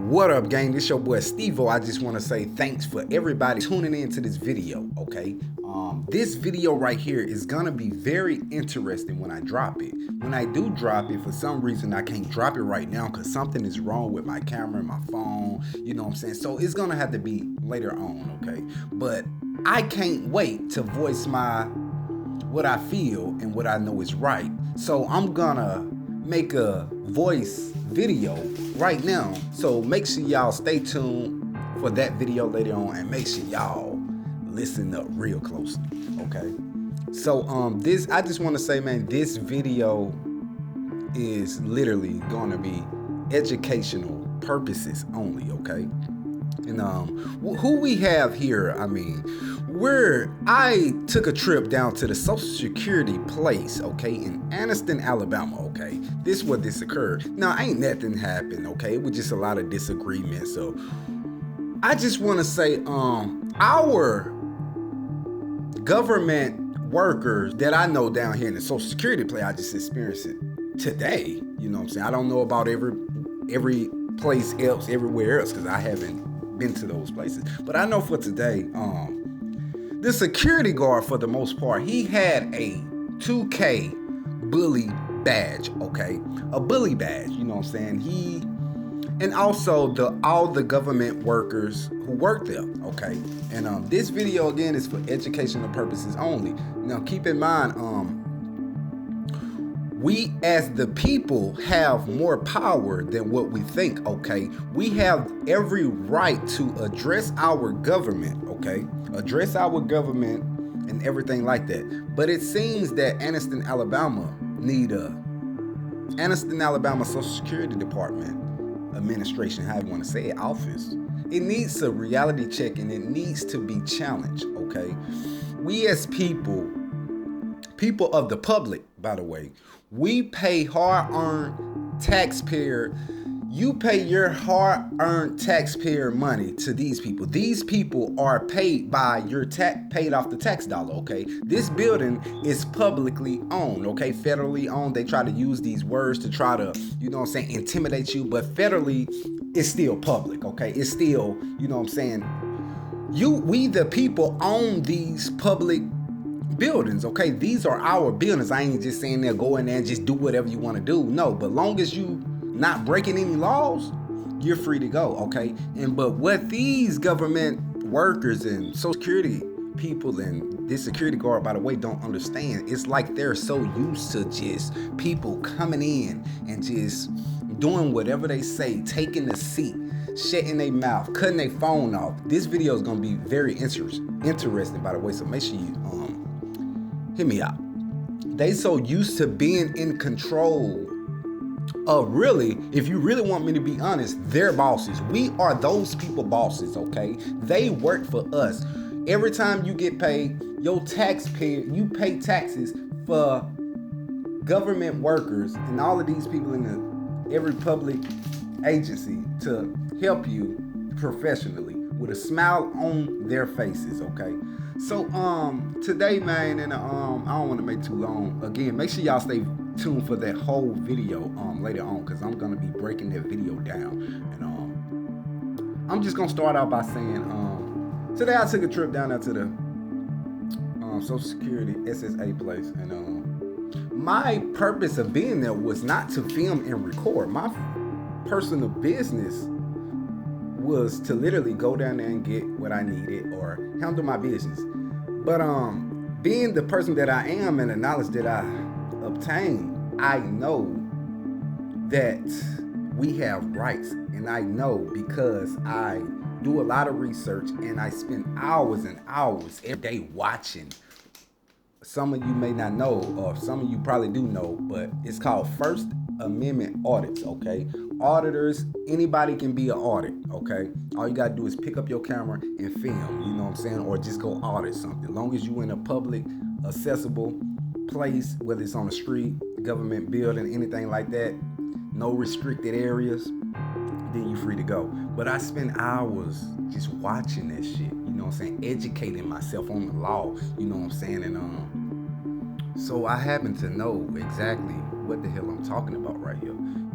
What up, gang? This your boy Steve-O. I just want to say thanks for everybody tuning into this video, okay? This video right here is gonna be very interesting when I drop it. When I do drop it, for some reason I can't drop it right now because something is wrong with my camera and my phone, you know what I'm saying? So it's gonna have to be later on, okay? But I can't wait to voice what I feel and what I know is right. So I'm gonna make a voice video right now. So make sure y'all stay tuned for that video later on, and make sure y'all listen up real closely, okay? So I just want to say, man, this video is literally going to be educational purposes only, okay? And who we have here, I mean, I took a trip down to the Social Security place, okay, in Anniston, Alabama, okay. This is where this occurred. Now, ain't nothing happened, okay. It was just a lot of disagreements. So I just want to say, our government workers that I know down here in the Social Security place, I just experienced it today. You know what I'm saying? I don't know about every place else, everywhere else, because I haven't been to those places. But I know for today, the security guard, for the most part, he had a 2K bully badge, okay? A bully badge, you know what I'm saying? And also all the government workers who work there, okay? And this video, again, is for educational purposes only. Now, keep in mind, we as the people have more power than what we think, okay? We have every right to address our government, okay? Address our government and everything like that. But it seems that Anniston, Alabama Anniston, Alabama Social Security Department administration, how you want to say it, office. It needs a reality check, and it needs to be challenged, okay? We as people of the public, by the way, we pay hard-earned taxpayer. You pay your hard-earned taxpayer money to these people. These people are paid by paid off the tax dollar, okay? This building is publicly owned, okay? Federally owned. They try to use these words to try to, you know what I'm saying, intimidate you, but federally, it's still public, okay? It's still, you know what I'm saying? We the people own these public buildings, okay? These are our buildings. I ain't just saying there, go in there and just do whatever you want to do. No, but long as you not breaking any laws, you're free to go, okay? But what these government workers and Social Security people and this security guard, by the way, don't understand, it's like they're so used to just people coming in and just doing whatever they say, taking the seat, shutting their mouth, cutting their phone off. This video is going to be very interesting, by the way, so make sure you hear me out. They so used to being in control of, really, if you really want me to be honest, their bosses. We are those people bosses, okay? They work for us. Every time you get paid, your taxpayer, you pay taxes for government workers and all of these people in every public agency to help you professionally with a smile on their faces, okay? So today, man, and I don't want to make too long. Again, make sure y'all stay tuned for that whole video later on, because I'm gonna be breaking that video down. And I'm just gonna start out by saying today I took a trip down there to the Social Security SSA place, and my purpose of being there was not to film and record. My personal business was to literally go down there and get what I needed or handle my business. But being the person that I am and the knowledge that I obtained, I know that we have rights, and I know because I do a lot of research and I spend hours and hours every day watching. Some of you may not know, or some of you probably do know, but it's called First Amendment audits, okay? Auditors, anybody can be an audit, okay? All you gotta do is pick up your camera and film, you know what I'm saying? Or just go audit something. As long as you in a public, accessible place, whether it's on the street, government building, anything like that, no restricted areas, then you're free to go. But I spend hours just watching that shit, you know what I'm saying? Educating myself on the law, you know what I'm saying? And so I happen to know exactly what the hell I'm talking about right here.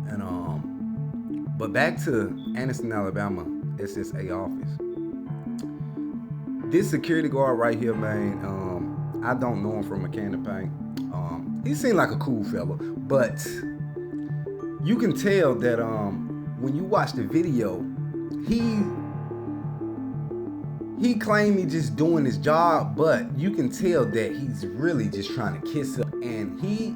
And But back to Anniston, Alabama, SSA office. This security guard right here, man, I don't know him from a can of paint. He seemed like a cool fella, but you can tell that when you watch the video, he claimed he just doing his job, but you can tell that he's really just trying to kiss up. And he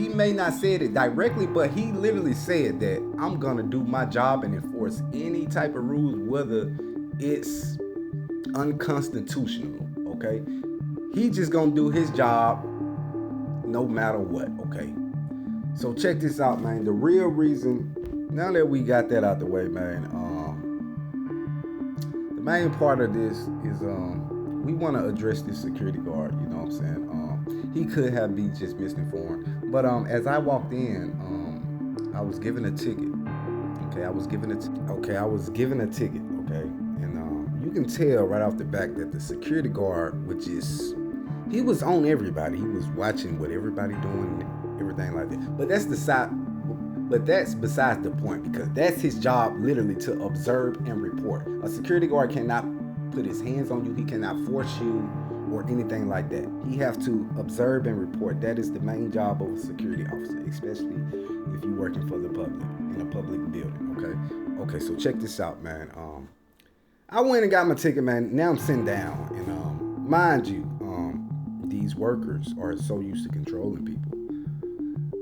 may not say it directly, but he literally said that I'm gonna do my job and enforce any type of rules, whether it's unconstitutional, okay? He just gonna do his job no matter what, okay? So check this out, man. The real reason, now that we got that out the way, man, the main part of this is we want to address this security guard, you know what I'm saying? He could have been just misinformed. But as I walked in, I was given a ticket. Okay, I was given a ticket, okay? And you can tell right off the back that the security guard, he was on everybody. He was watching what everybody doing, everything like that. But that's besides the point, because that's his job, literally, to observe and report. A security guard cannot put his hands on you. He cannot force you or anything like that. He has to observe and report. That is the main job of a security officer, especially if you're working for the public in a public building. Okay, so check this out, man. I went and got my ticket, man. Now I'm sitting down, and mind you, these workers are so used to controlling people.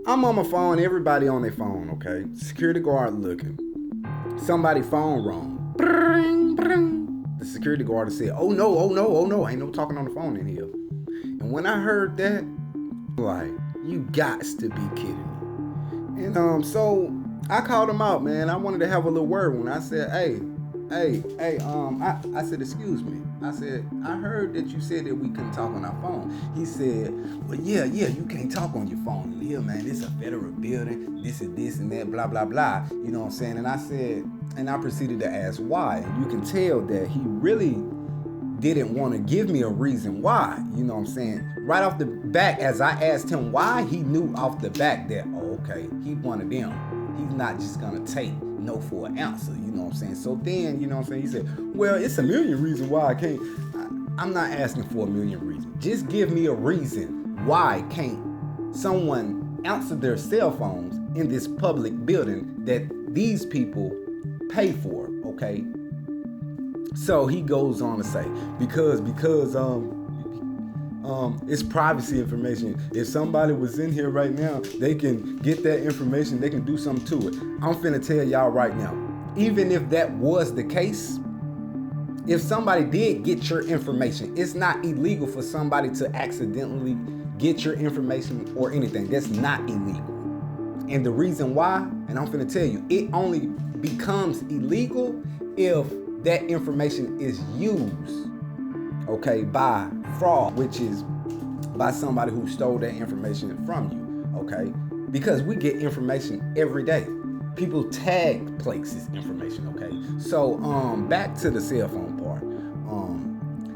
I'm on my phone, everybody on their phone, okay? Security guard looking. Somebody phone wrong. Bring, bring. The security guard said, oh no, ain't no talking on the phone in here. And when I heard that, like, you gots to be kidding me. And so I called him out, man. I wanted to have a little word when I said, hey, I said, excuse me. I said, I heard that you said that we couldn't talk on our phone. He said, well, yeah, you can't talk on your phone in here, man. This is a federal building. This is this and that, blah, blah, blah. You know what I'm saying? And I said, and I proceeded to ask why. And you can tell that he really didn't want to give me a reason why. You know what I'm saying? Right off the back, as I asked him why, he knew off the back that, oh, okay, he one of them. He's not just going to take no for an answer, you know what I'm saying? So then, you know what I'm saying, he said, well, it's a million reasons why I can't. I'm not asking for a million reasons. Just give me a reason why can't someone answer their cell phones in this public building that these people pay for, okay? So he goes on to say, because it's privacy information. If somebody was in here right now, they can get that information, they can do something to it. I'm finna tell y'all right now, even if that was the case, if somebody did get your information, it's not illegal for somebody to accidentally get your information or anything. That's not illegal. And the reason why, and I'm finna tell you, it only becomes illegal if that information is used, okay, by fraud, which is by somebody who stole that information from you, okay? Because we get information every day. People tag places information, okay? So back to the cell phone part.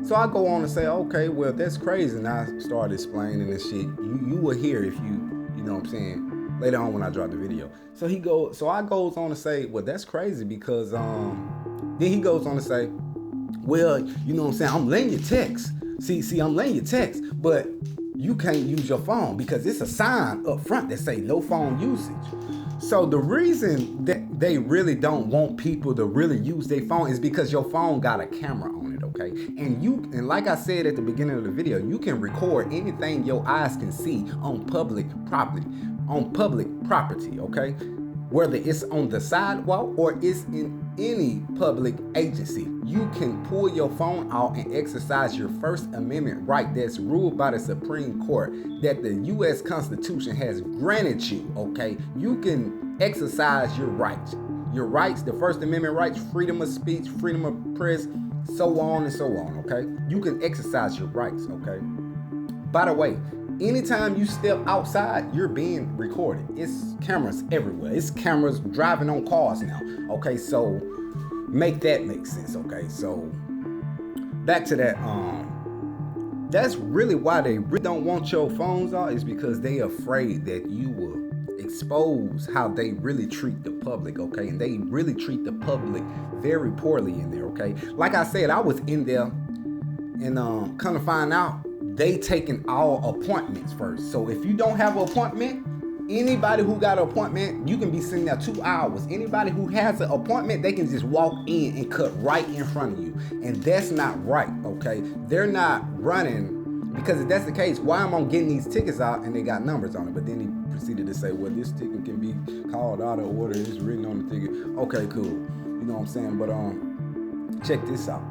So I go on to say, okay, well, that's crazy. And I started explaining this shit. You will hear if you know what I'm saying, later on when I drop the video. So I goes on to say, well, that's crazy because then he goes on to say, well, you know what I'm saying, I'm letting you text. See, I'm letting you text, but you can't use your phone because it's a sign up front that say no phone usage. So the reason that they really don't want people to really use their phone is because your phone got a camera on it, okay? And like I said at the beginning of the video, you can record anything your eyes can see on public property, okay? Whether it's on the sidewalk or it's in any public agency, you can pull your phone out and exercise your First Amendment right that's ruled by the Supreme Court that the U.S. Constitution has granted you, okay? You can exercise your rights. Your rights, the First Amendment rights, freedom of speech, freedom of press, so on and so on, okay? You can exercise your rights, okay? By the way, anytime you step outside, you're being recorded. It's cameras everywhere. It's cameras driving on cars now. Okay, so make that make sense. Okay, so back to that. That's really why they really don't want your phones out, is because they afraid that you will expose how they really treat the public, okay? And they really treat the public very poorly in there, okay? Like I said, I was in there and come to find out, they taking all appointments first. So if you don't have an appointment, anybody who got an appointment, you can be sitting there 2 hours. Anybody who has an appointment, they can just walk in and cut right in front of you. And that's not right, okay? They're not running, because if that's the case, why am I getting these tickets out and they got numbers on it? But then he proceeded to say, well, this ticket can be called out of order. It's written on the ticket. Okay, cool. You know what I'm saying? But check this out.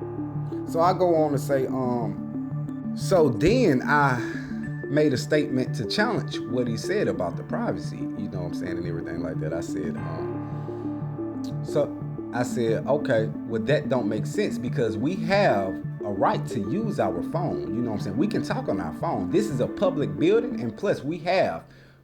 So I go on to say, so then I made a statement to challenge what he said about the privacy, you know what I'm saying, and everything like that. I said, okay, well, that don't make sense, because we have a right to use our phone, you know what I'm saying? We can talk on our phone. This is a public building, and plus we have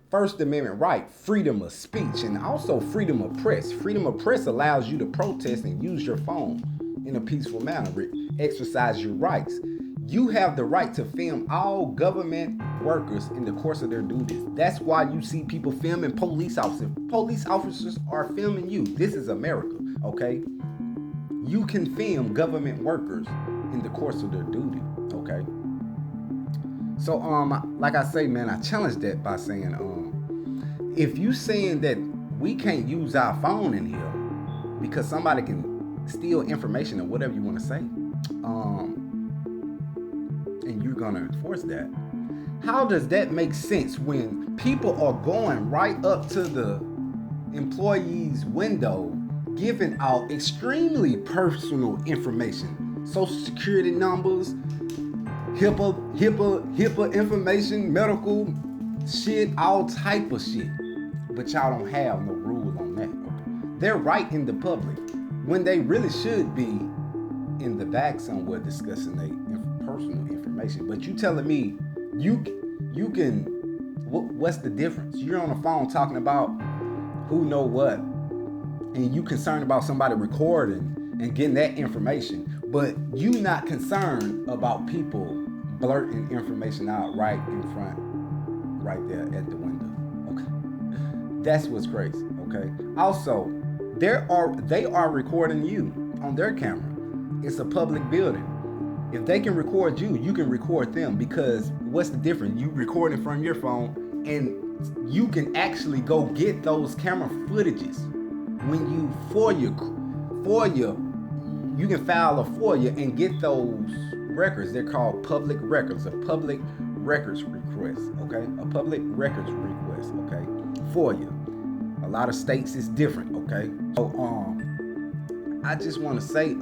First Amendment right, freedom of speech, and also freedom of press. Freedom of press allows you to protest and use your phone in a peaceful manner, exercise your rights. You have the right to film all government workers in the course of their duties. That's why you see people filming police officers. Police officers are filming you. This is America, okay? You can film government workers in the course of their duty, okay? So, like I say, man, I challenge that by saying, if you saying that we can't use our phone in here because somebody can steal information or whatever you want to say, and you're gonna enforce that, how does that make sense when people are going right up to the employee's window, giving out extremely personal information, social security numbers, HIPAA information, medical shit, all type of shit, but y'all don't have no rule on that? They're right in the public when they really should be in the back somewhere discussing their personal information. But you telling me you can, what's the difference? You're on the phone talking about who know what, and you concerned about somebody recording and getting that information, but you not concerned about people blurting information out right in front, right there at the window. Okay, that's what's crazy. Okay, also they are recording you on their camera. It's a public building. If they can record you, you can record them, because what's the difference? You recording from your phone, and you can actually go get those camera footages when you you can file a FOIA and get those records. They're called public records, a public records request, okay? A public records request, okay? FOIA. A lot of states is different, okay? So I just want to say,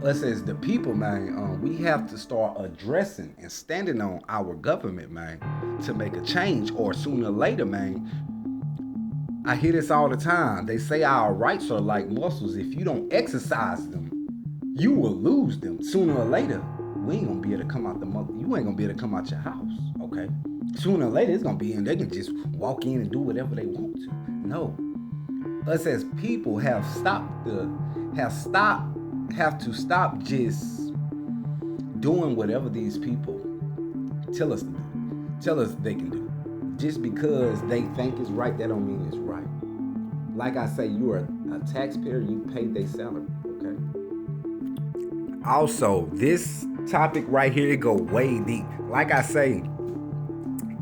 us as the people, man, we have to start addressing and standing on our government, man, to make a change, or sooner or later, man. I hear this all the time. They say our rights are like muscles. If you don't exercise them, you will lose them. Sooner or later, we ain't gonna be able to come out you ain't gonna be able to come out your house, okay? Sooner or later, it's gonna be in. They can just walk in and do whatever they want to. No, us as people have to stop just doing whatever these people tell us they can do. Just because they think it's right, that don't mean it's right. Like I say, you are a taxpayer, you pay their salary, okay? Also, this topic right here, it go way deep. Like I say,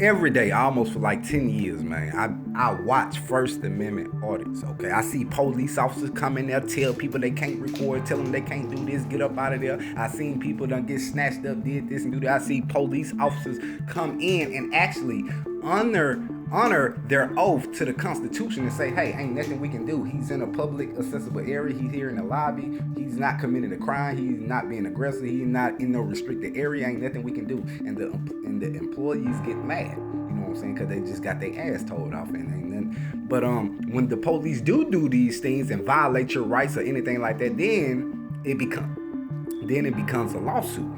every day, almost for like 10 years, man, I watch First Amendment audits, okay? I see police officers come in there, tell people they can't record, tell them they can't do this, get up out of there. I seen people done get snatched up, did this and do that. I see police officers come in and actually honor their oath to the Constitution and say, hey, ain't nothing we can do. He's in a public accessible area. He's here in the lobby. He's not committing a crime. He's not being aggressive. He's not in no restricted area. Ain't nothing we can do. And the employees get mad. You know what I'm saying? Because they just got their ass told off. But when the police do these things and violate your rights or anything like that, then it becomes a lawsuit.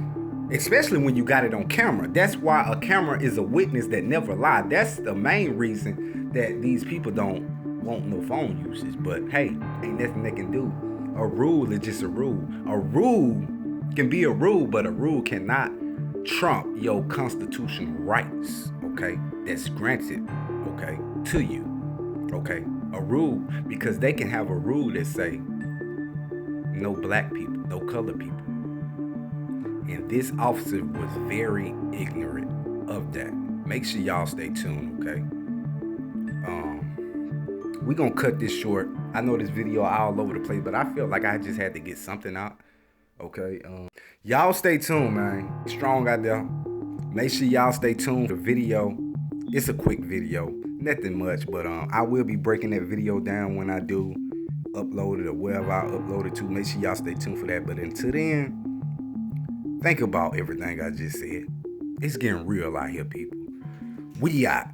Especially when you got it on camera. That's why a camera is a witness that never lied. That's the main reason that these people don't want no phone usage. But hey, ain't nothing they can do. A rule is just a rule. A rule can be a rule, but a rule cannot trump your constitutional rights, okay? That's granted, okay? to you. Okay, a rule, because they can have a rule that say no black people, no colored people. And this officer was very ignorant of that. Make sure y'all stay tuned, okay? We gonna cut this short. I know this video all over the place, but I felt like I just had to get something out. Okay. Y'all stay tuned, man. Strong out there. Make sure y'all stay tuned for the video. It's a quick video, nothing much, but I will be breaking that video down when I do upload it or wherever I upload it to. Make sure y'all stay tuned for that. But until then, think about everything I just said. It's getting real out here, people. We out.